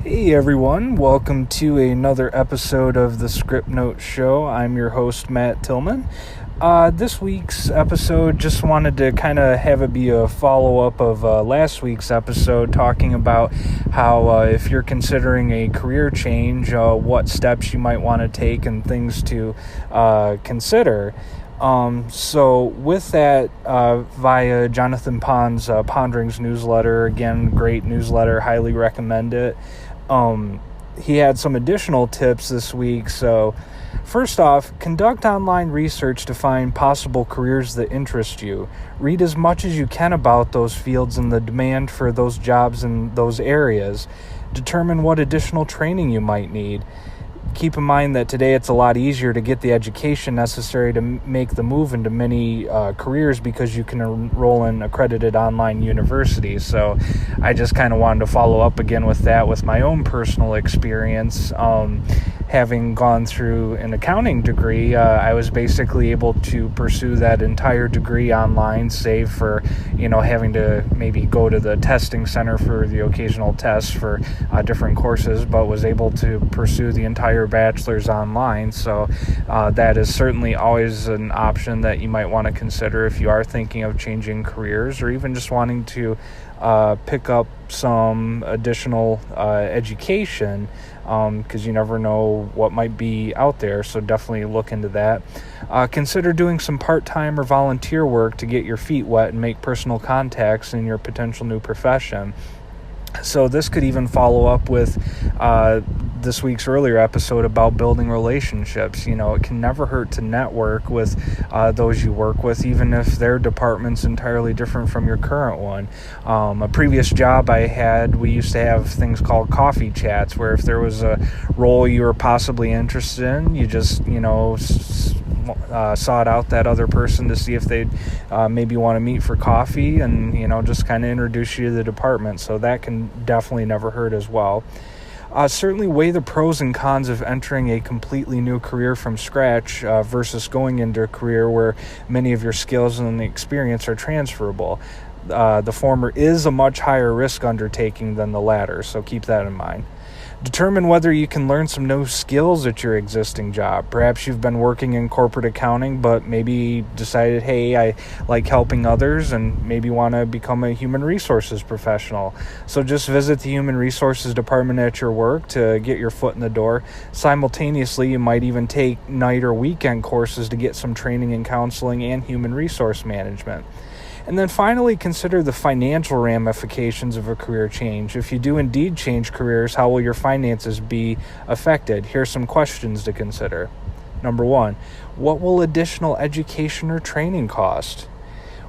Hey everyone, welcome to another episode of the Script Note Show. I'm your host, Matt Tillman. This week's episode, just wanted to kind of have it be a follow-up of last week's episode, talking about how if you're considering a career change, what steps you might want to take and things to consider. So with that, via Jonathan Pond's Ponderings newsletter, again, great newsletter, highly recommend it. He had some additional tips this week. So first off, conduct online research to find possible careers that interest you. Read as much as you can about those fields and the demand for those jobs in those areas. Determine what additional training you might need. Keep in mind that today it's a lot easier to get the education necessary to make the move into many careers because you can enroll in accredited online universities. So I just kind of wanted to follow up again with that with my own personal experience. Having gone through an accounting degree, I was basically able to pursue that entire degree online, save for, having to maybe go to the testing center for the occasional tests for different courses, but was able to pursue the entire bachelor's online. So that is certainly always an option that you might want to consider if you are thinking of changing careers or even just wanting to pick up some additional education, because you never know what might be out there. So definitely look into that. Consider doing some part-time or volunteer work to get your feet wet and make personal contacts in your potential new profession. So this could even follow up with this week's earlier episode about building relationships. It can never hurt to network with those you work with, even if their department's entirely different from your current one. A previous job I had, we used to have things called coffee chats, where if there was a role you were possibly interested in, you just, sought out that other person to see if they'd maybe want to meet for coffee and, just kind of introduce you to the department. So that can definitely never hurt as well. Certainly weigh the pros and cons of entering a completely new career from scratch versus going into a career where many of your skills and experience are transferable. The former is a much higher risk undertaking than the latter, so keep that in mind. Determine whether you can learn some new skills at your existing job. Perhaps you've been working in corporate accounting, but maybe decided, hey, I like helping others and maybe want to become a human resources professional. So just visit the human resources department at your work to get your foot in the door. Simultaneously, you might even take night or weekend courses to get some training in counseling and human resource management. And then finally, consider the financial ramifications of a career change. If you do indeed change careers, how will your finances be affected? Here's some questions to consider. Number 1, what will additional education or training cost?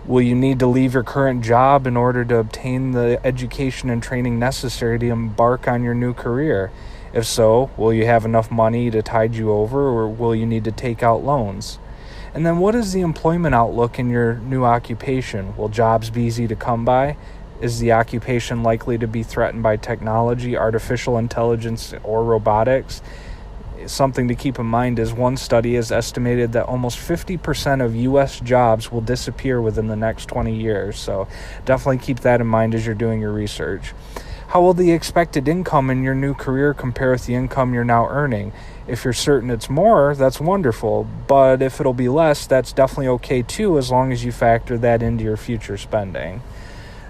Will you need to leave your current job in order to obtain the education and training necessary to embark on your new career? If so, will you have enough money to tide you over, or will you need to take out loans? And then what is the employment outlook in your new occupation? Will jobs be easy to come by? Is the occupation likely to be threatened by technology, artificial intelligence, or robotics? Something to keep in mind is one study has estimated that almost 50% of U.S. jobs will disappear within the next 20 years. So definitely keep that in mind as you're doing your research. How will the expected income in your new career compare with the income you're now earning? If you're certain it's more, that's wonderful. But if it'll be less, that's definitely okay too, as long as you factor that into your future spending.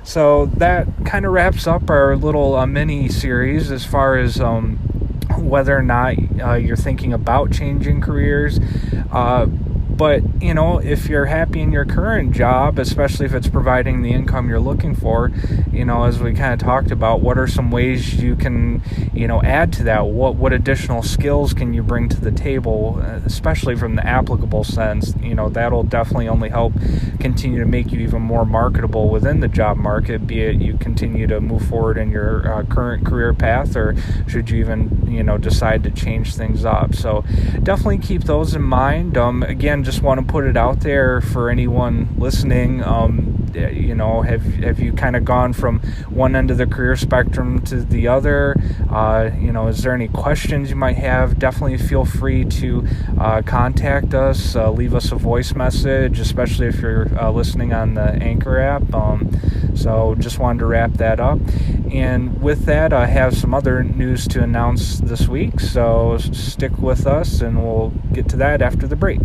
So that kind of wraps up our little mini series as far as whether or not you're thinking about changing careers. But, if you're happy in your current job, especially if it's providing the income you're looking for, as we kind of talked about, what are some ways you can, add to that? What additional skills can you bring to the table, especially from the applicable sense? That'll definitely only help continue to make you even more marketable within the job market, be it you continue to move forward in your current career path, or should you even, decide to change things up. So definitely keep those in mind. Again, just want to put it out there for anyone listening. Have you kind of gone from one end of the career spectrum to the other? Is there any questions you might have? Definitely feel free to contact us, leave us a voice message, especially if you're listening on the Anchor app. So just wanted to wrap that up. And with that, I have some other news to announce this week, so stick with us and we'll get to that after the break.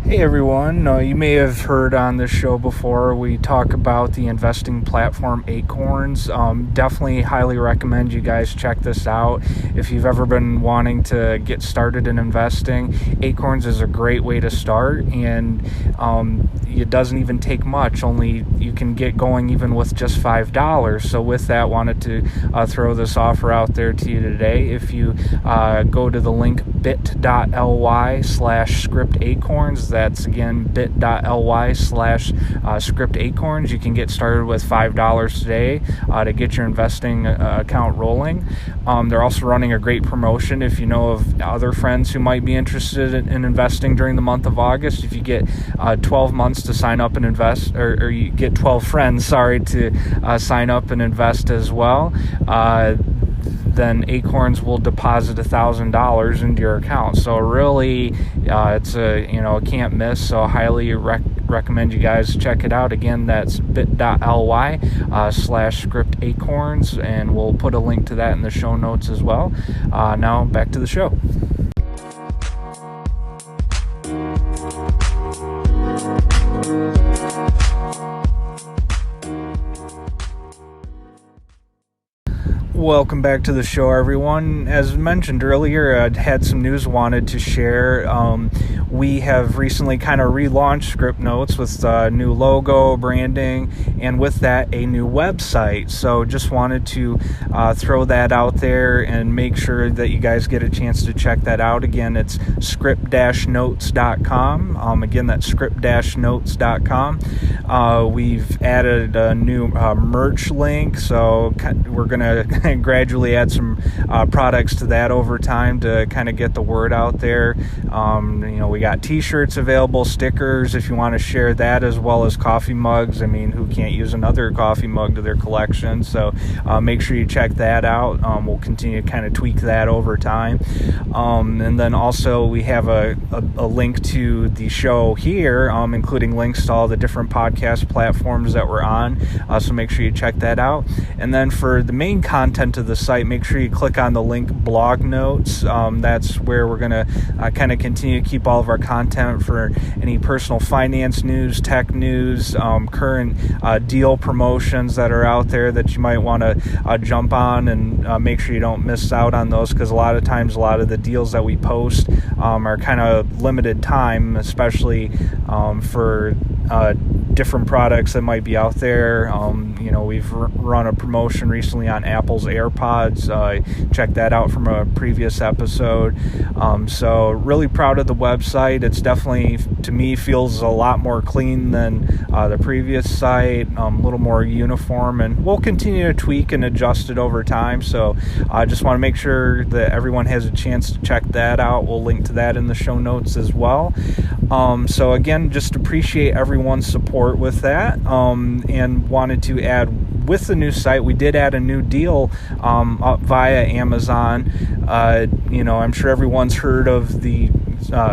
Hey everyone, you may have heard on this show before we talk about the investing platform Acorns. Definitely highly recommend you guys check this out. If you've ever been wanting to get started in investing, Acorns is a great way to start, and it doesn't even take much. Only you can get going even with just $5. So with that, wanted to throw this offer out there to you today. If you go to the link bit.ly/scriptacorns, that's again bit.ly/scriptacorns. You can get started with $5 today to get your investing account rolling. They're also running a great promotion. If you know of other friends who might be interested in investing during the month of August, if you get 12 months to sign up and invest, or you get 12 friends, to sign up and invest as well, then Acorns will deposit $1,000 into your account. So really, it's a can't miss. So highly recommend you guys check it out. Again, that's bit.ly/scriptacorns, and we'll put a link to that in the show notes as well. Now back to the show. Welcome back to the show, everyone. As mentioned earlier, I had some news wanted to share. We have recently kind of relaunched Script Notes with a new logo, branding, and with that, a new website. So just wanted to throw that out there and make sure that you guys get a chance to check that out. Again, it's script-notes.com. Again, that's script-notes.com. We've added a new merch link, so we're going to gradually add some products to that over time to kind of get the word out there. We got t-shirts available, stickers if you want to share that, as well as coffee mugs. I mean, who can't use another coffee mug to their collection? So make sure you check that out. We'll continue to kind of tweak that over time. And then also we have a link to the show here, including links to all the different podcast platforms that we're on. So make sure you check that out. And then for the main content of the site, make sure you click on the link blog notes. That's where we're going to kind of continue to keep all of our content for any personal finance news, tech news, current deal promotions that are out there that you might want to jump on, and make sure you don't miss out on those, because a lot of times a lot of the deals that we post are kind of limited time, especially for different products that might be out there. We've run a promotion recently on Apple's AirPods. Check that out from a previous episode. So really proud of the website. It's definitely, to me, feels a lot more clean than the previous site, a little more uniform, and we'll continue to tweak and adjust it over time. So I just want to make sure that everyone has a chance to check that out. We'll link to that in the show notes as well. So again, just appreciate everyone's support with that, and wanted to add, with the new site, we did add a new deal up via Amazon. I'm sure everyone's heard of the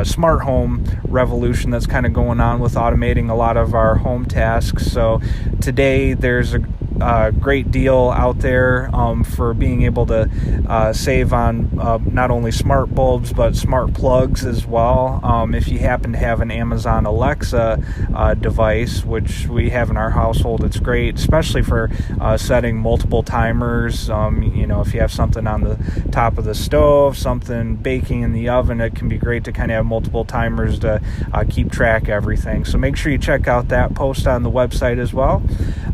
smart home revolution that's kind of going on with automating a lot of our home tasks. So today there's a great deal out there for being able to save on not only smart bulbs but smart plugs as well. If you happen to have an Amazon Alexa device, which we have in our household, it's great, especially for setting multiple timers. If you have something on the top of the stove, something baking in the oven, it can be great to kind of have multiple timers to keep track of everything. So make sure you check out that post on the website as well.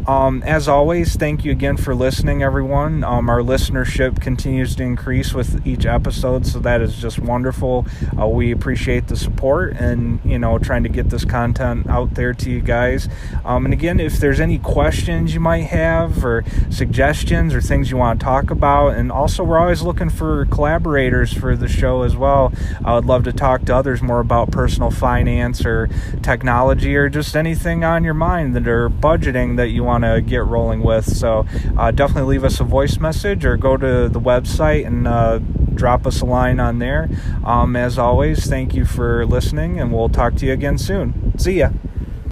As always, thank you again for listening, everyone. Our listenership continues to increase with each episode, so that is just wonderful. We appreciate the support and, trying to get this content out there to you guys. And again, if there's any questions you might have or suggestions or things you want to talk about, and also we're always looking for collaborators for the show as well. I would love to talk to others more about personal finance or technology or just anything on your mind that are budgeting that you want to get rolling with. So definitely leave us a voice message or go to the website and drop us a line on there. As always, thank you for listening, and we'll talk to you again soon. See ya.